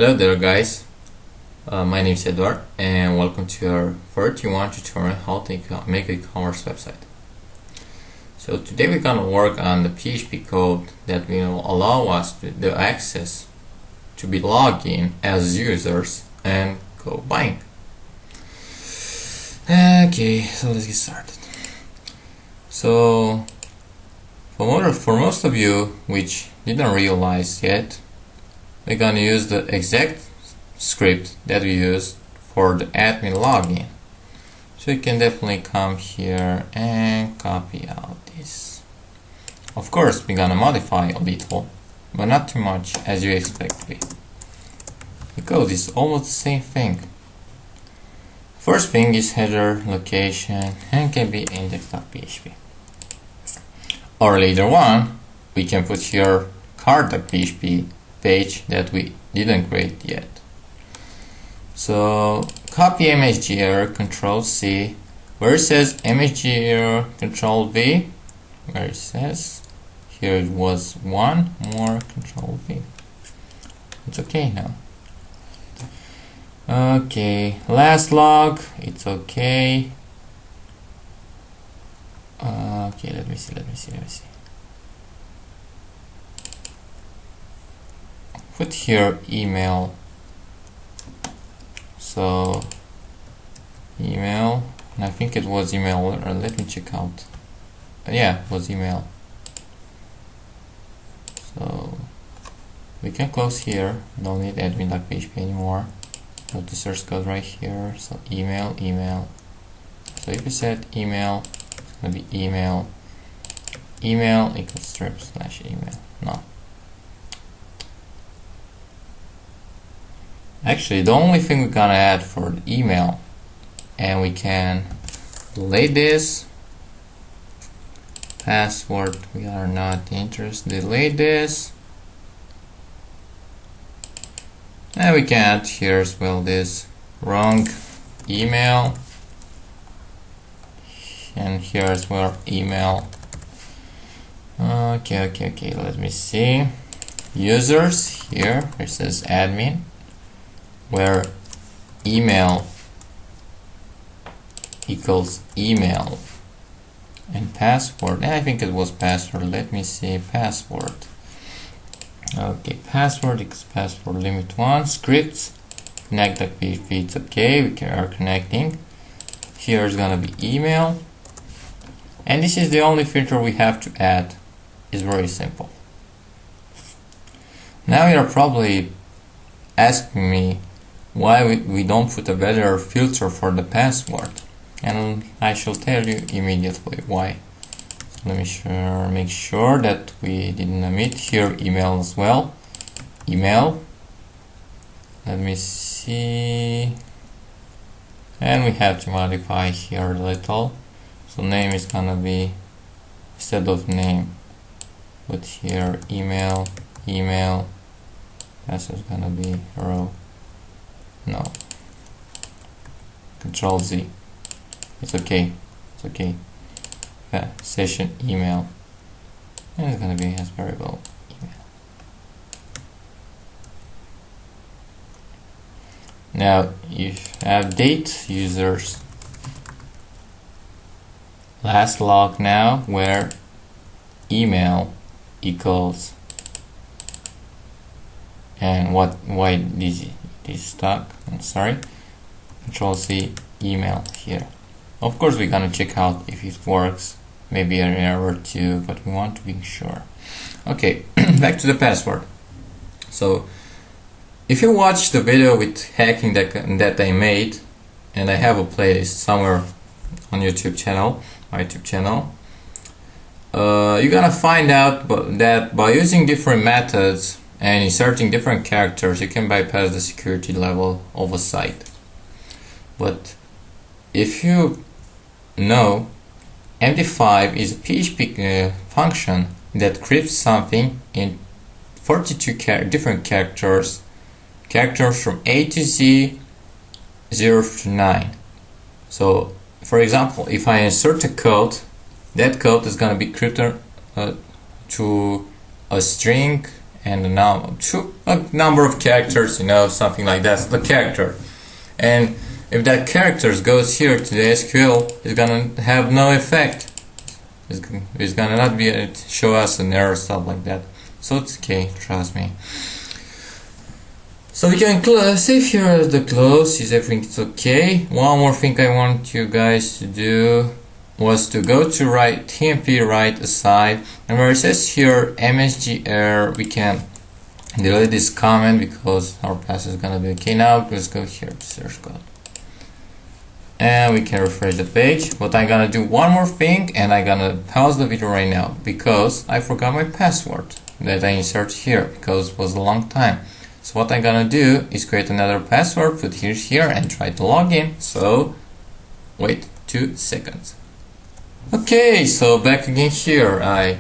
Hello there guys, my name is Edward and welcome to our 31 tutorial how to make an e-commerce website. So today we're going to work on the PHP code that will allow us the access to be logged in as users and go buying. Okay, so let's get started. So for most of you which didn't realize yet, we're going to use the exact script that we used for the admin login. So you can definitely come here and copy out this. Of course, we're going to modify a little, but not too much as you expect to be. The code is almost the same thing. First thing is header, location, and can be index.php. Or later on, we can put here cart.php page that we didn't create yet. So copy msg Control C, where it says msg Control V, where it says here it was one more Control V. It's okay now. Okay, last log, it's okay. Okay, let me see. Put here email. So email, and I think it was email, or let me check out. Yeah, it was email. So we can close here, don't need admin.php anymore. Go to source code right here. So email. So if you set email, it's gonna be email equals strip / email. No. Actually, the only thing we're gonna add for the email, and we can delete this password, we are not interested, delete this, and we can add here as well this wrong email, and here as well email. Okay, let me see. Users, here it says admin, where email equals email, and password, and I think it was password, let me see, password. Okay, password equals password limit 1, scripts, connect.php, it's okay, we are connecting. Here is gonna be email, and this is the only filter we have to add. It's very simple. Now you are probably asking me why we don't put a better filter for the password, and I shall tell you immediately why. So let me make sure that we didn't omit here email as well. Email, let me see, and we have to modify here a little. So name is gonna be, instead of name, put here email, password is gonna be row. No. Control Z. It's okay. Session email. And it's gonna be as variable email. Now you have date users. Last log now, where email equals, and why this is stuck, I'm sorry, Control C, email here. Of course we're gonna check out if it works, maybe an error too, but we want to be sure. Okay, back to the password. So if you watch the video with hacking that I made, and I have a playlist somewhere on my YouTube channel, you're gonna find out that by using different methods and inserting different characters, you can bypass the security level of a site. But if you know, MD5 is a PHP function that encrypts something in 42 different characters from A to Z, 0 to 9. So, for example, if I insert a code, that code is going to be encrypted to a string and now a number of characters, something like that, the character. And if that character goes here to the SQL, it's gonna have no effect. It's gonna not be show us an error, stuff like that. So it's okay, trust me. So we can save here the close. Is everything's okay? One more thing I want you guys to do was to go to TMP right aside, and where it says here MSG error, we can delete this comment because our pass is gonna be okay. Now let's go here to search code, and we can refresh the page. But I'm gonna do one more thing, and I'm gonna pause the video right now because I forgot my password that I inserted here because it was a long time. So what I'm gonna do is create another password, put it here, and try to log in. So wait 2 seconds. Okay, so back again here. I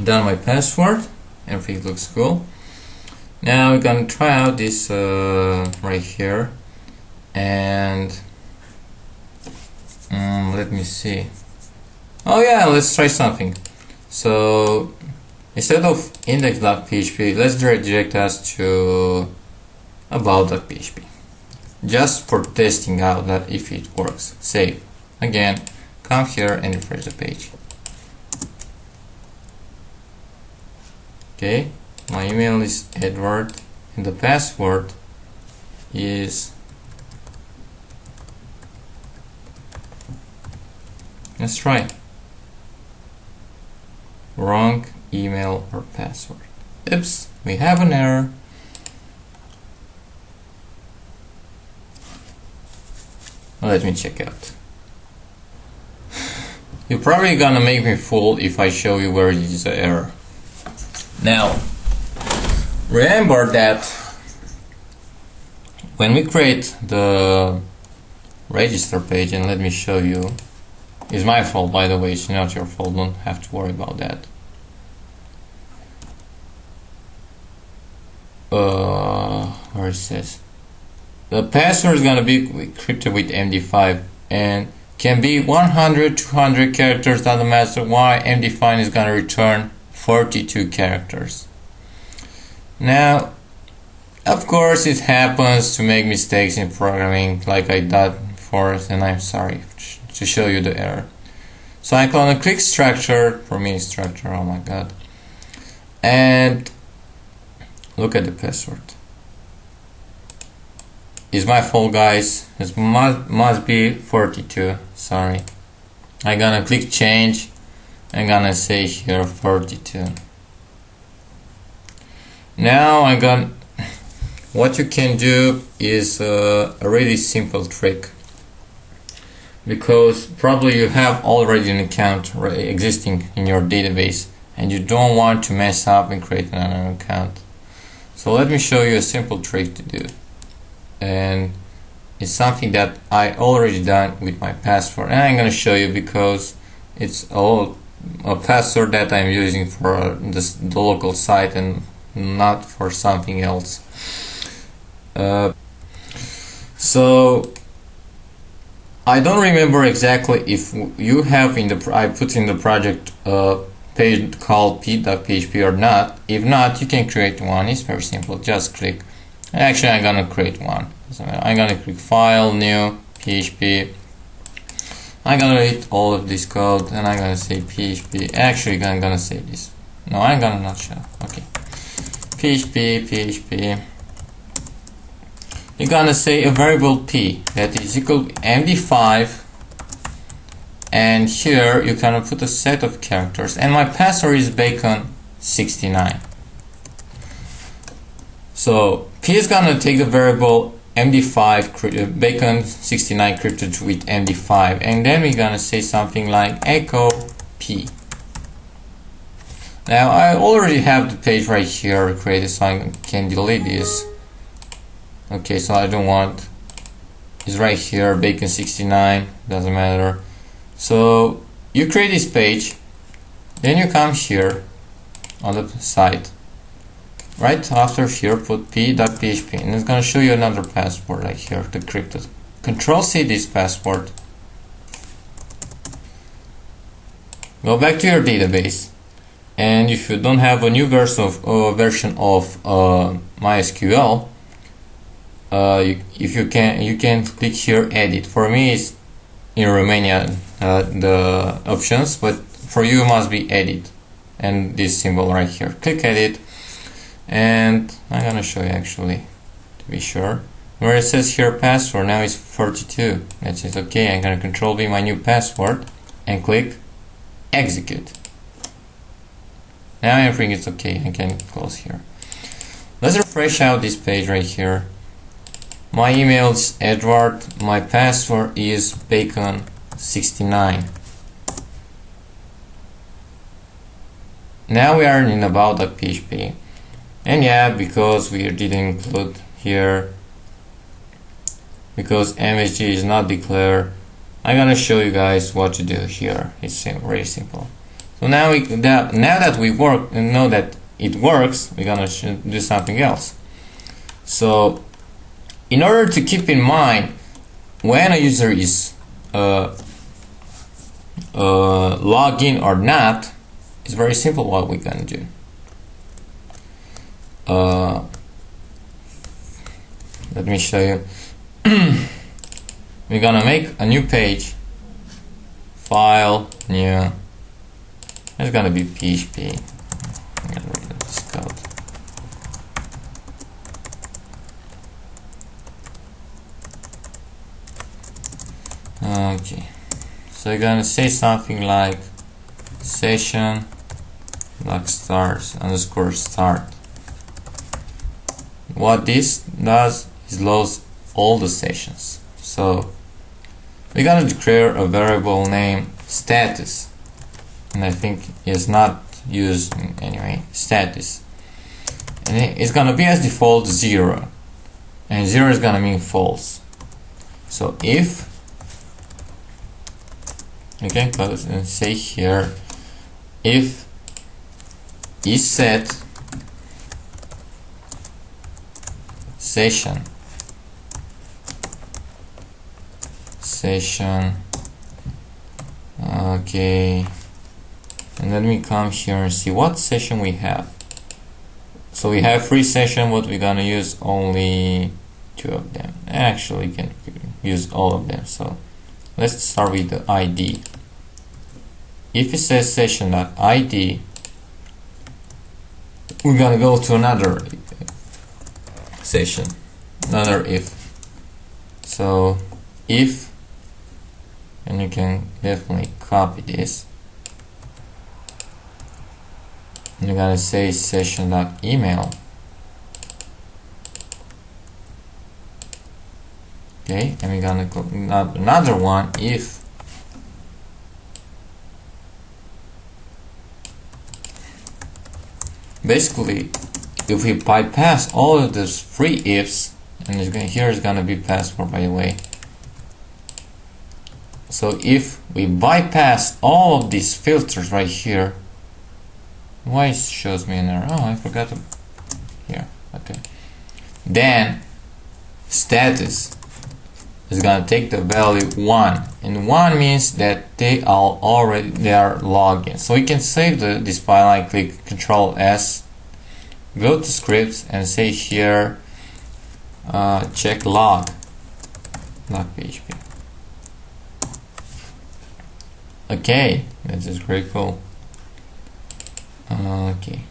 done my password. Everything looks cool. Now we're gonna try out this right here, and let me see. Oh yeah, let's try something. So instead of index.php, let's direct us to about.php, just for testing out that if it works. Save again. Come here and refresh the page. Okay, my email is Edward and the password is, let's try, wrong email or password. Oops, we have an error. Let me check out. You're probably gonna make me fool if I show you where it is the error. Now, remember that when we create the register page, and let me show you, it's my fault by the way, it's not your fault, don't have to worry about that. Where it says the password is gonna be encrypted with MD5 and can be 100, 200 characters, doesn't matter why. MD5 is gonna return 42 characters. Now, of course, it happens to make mistakes in programming like I did before, and I'm sorry to show you the error. So I clone a click structure, for me structure, oh my god, and look at the password. It's my fault, guys. It must be 42. Sorry. I'm gonna click change. I'm gonna say here 42. Now what you can do is a really simple trick, because probably you have already an account existing in your database and you don't want to mess up and create another account. So let me show you a simple trick to do. And it's something that I already done with my password, and I'm gonna show you because it's a password that I'm using for the local site and not for something else. So I don't remember exactly if you have I put in the project page called p.php or not. If not, you can create one. It's very simple. Just click. Actually, I'm gonna create one. So I'm gonna click File, New, PHP. I'm gonna read all of this code, and I'm gonna say PHP. Actually, I'm gonna say this. No, I'm gonna not show. Okay. PHP. You're gonna say a variable p that is equal to MD5, and here you're gonna put a set of characters, and my password is bacon69. So p is gonna take the variable MD5 bacon69 encrypted with MD5, and then we're gonna say something like echo p. Now I already have the page right here created, so I can delete this. Okay, so I don't want, it's right here, bacon69, doesn't matter. So you create this page, then you come here on the site. Right after here, put p.php, and it's gonna show you another password right here, decrypted. Control C this password. Go back to your database, and if you don't have a new version of MySQL, if you can click here edit. For me it's in Romania the options, but for you must be edit and this symbol right here. Click edit, and I'm gonna show you actually to be sure. Where it says here password, now it's 42. That is okay. I'm gonna control V my new password and click execute. Now everything is okay. I can close here. Let's refresh out this page right here. My email is Edward. My password is bacon69. Now we are in about.php, and yeah, because we didn't include here, because MSG is not declared, I'm gonna show you guys what to do here. It's very simple. So now that we know that it works, we're gonna do something else. So in order to keep in mind when a user is logged in or not, it's very simple what we're gonna do. Let me show you. We're gonna make a new page, file, new. It's gonna be PHP. I'm gonna read this code. Okay, so you're gonna say something like session stars underscore start. What this does is loads all the sessions. So we're gonna declare a variable name status, and I think it's not used anyway, status, and it's gonna be as default 0, and 0 is gonna mean false. So if you can close and say here, if is set session okay, and let me come here and see what session we have. So we have 3 sessions, but we're gonna use only 2 of them. Actually, we can use all of them. So let's start with the ID. If it says session.id, we're gonna go to another session, another if. So if, and you can definitely copy this, and you're gonna say session.email. Okay, and we're gonna go another one if basically if we bypass all of those 3 ifs, and here is gonna be password, by the way. So if we bypass all of these filters right here, why it shows me an error? Oh, I forgot to here. Okay, then status is gonna take the value 1, and 1 means that they are logged in. So we can save this file. I click Control S, go to scripts, and say here check log.php. Okay, this is very cool. Okay,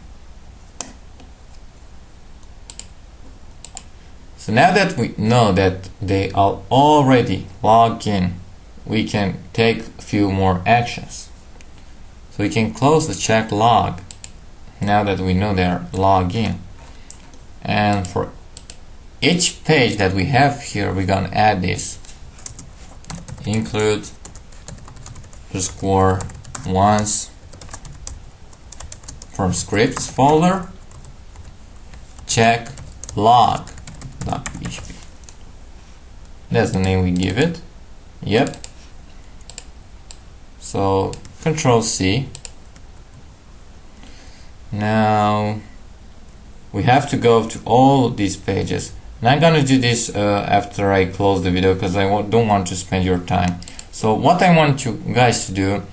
so now that we know that they are already logged in, we can take a few more actions. So we can close the check log now that we know they are logged in, and for each page that we have here, we're gonna add this include underscore once from scripts folder check log.php. That's the name we give it. Yep. So Control C. Now we have to go to all of these pages, and I'm gonna do this after I close the video because I don't want to spend your time. So what I want you guys to do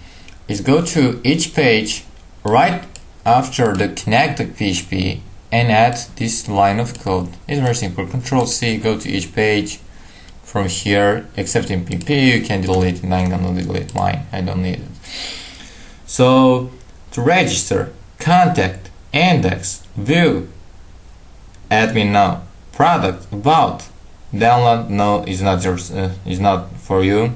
is go to each page, right after the connect.php and add this line of code. It's very simple. Control C, go to each page. From here, except in PP, you can delete it. I'm gonna delete mine. I don't need it. So to register, contact, index, view, admin now, product, about, download no is not yours, is not for you.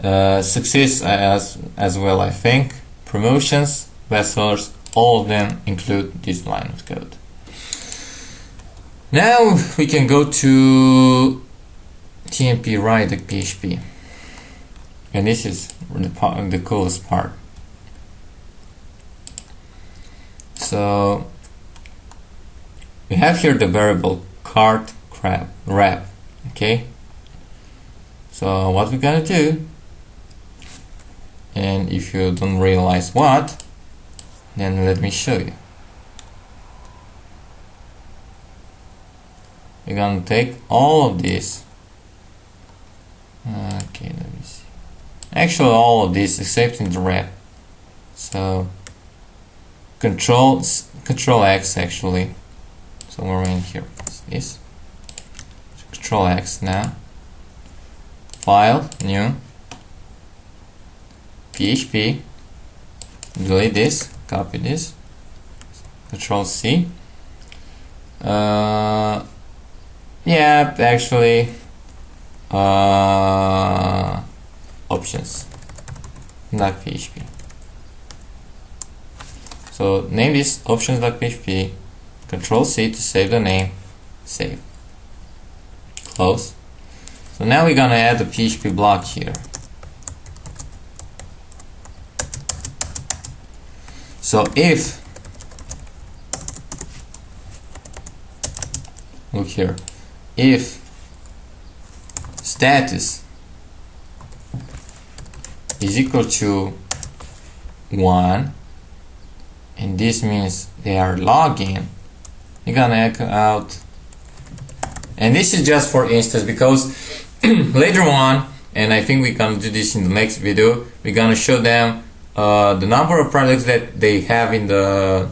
Success as well, I think. Promotions, bestsellers, all of them include this line of code. Now we can go to TMP write.php, and this is the coolest part. So we have here the variable cart wrap. Okay, so what we're gonna do, and if you don't realize what, then let me show you. We're gonna take all of this. Okay, let me see. Actually, all of this except in the wrap. So Control X actually. So we're in here. This. Control X now. File, new. PHP. Delete this. Copy this. Control C. Yeah, actually. Options. .php. So name this options.php. Control C to save the name. Save. Close. So now we're gonna add the PHP block here. So if, look here, if status is equal to 1, and this means they are logging, you're gonna echo out, and this is just for instance because later on, and I think we're gonna do this in the next video, we're gonna show them the number of products that they have in the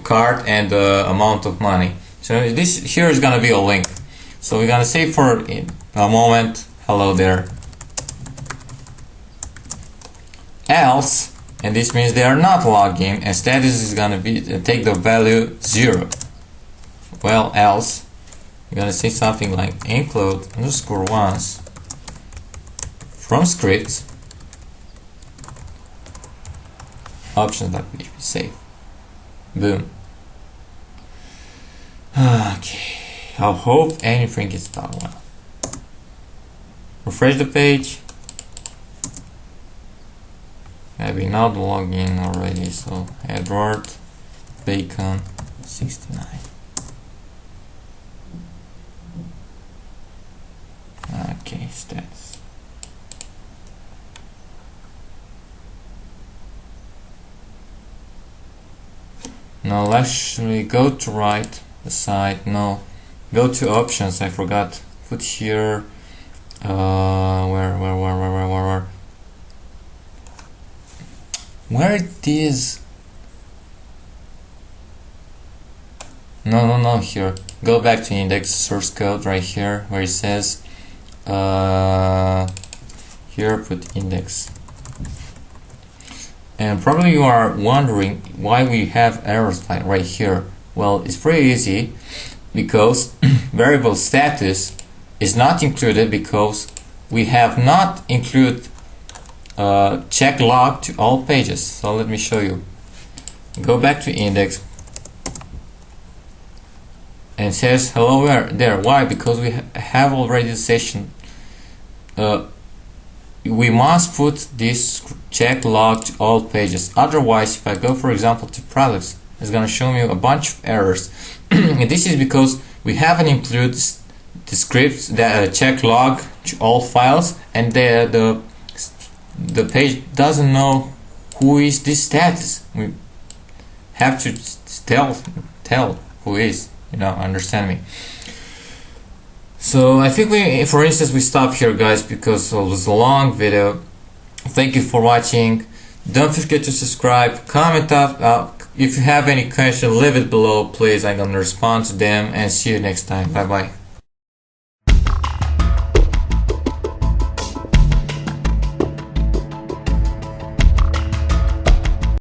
cart and the amount of money. So this here is gonna be a link. So we're gonna say for a moment, hello there, else, and this means they are not logged in, and status is gonna be take the value 0. Well, else we're gonna say something like include underscore once from scripts options.php save. Boom. Okay, I hope anything is done well. Refresh the page. Maybe not login already, so Edward Bacon 69. Okay, stats. Now actually go to right the side. No, go to options. I forgot. Put here. Where it is? No, here. Go back to index source code right here where it says here put index. And probably you are wondering why we have errors like right here. Well, it's pretty easy because variable status is not included because we have not included check log to all pages. So let me show you. Go back to index and says hello there. Why? Because we have already the session. We must put this check log to all pages. Otherwise, if I go, for example, to products, it's going to show me a bunch of errors. And this is because we haven't included the scripts that check log to all files, and the page doesn't know who is this status. We have to tell who is, understand me. So I think for instance we stop here, guys, because it was a long video. Thank you for watching. Don't forget to subscribe, comment up. If you have any question, leave it below, please. I'm gonna respond to them, and see you next time. Bye bye.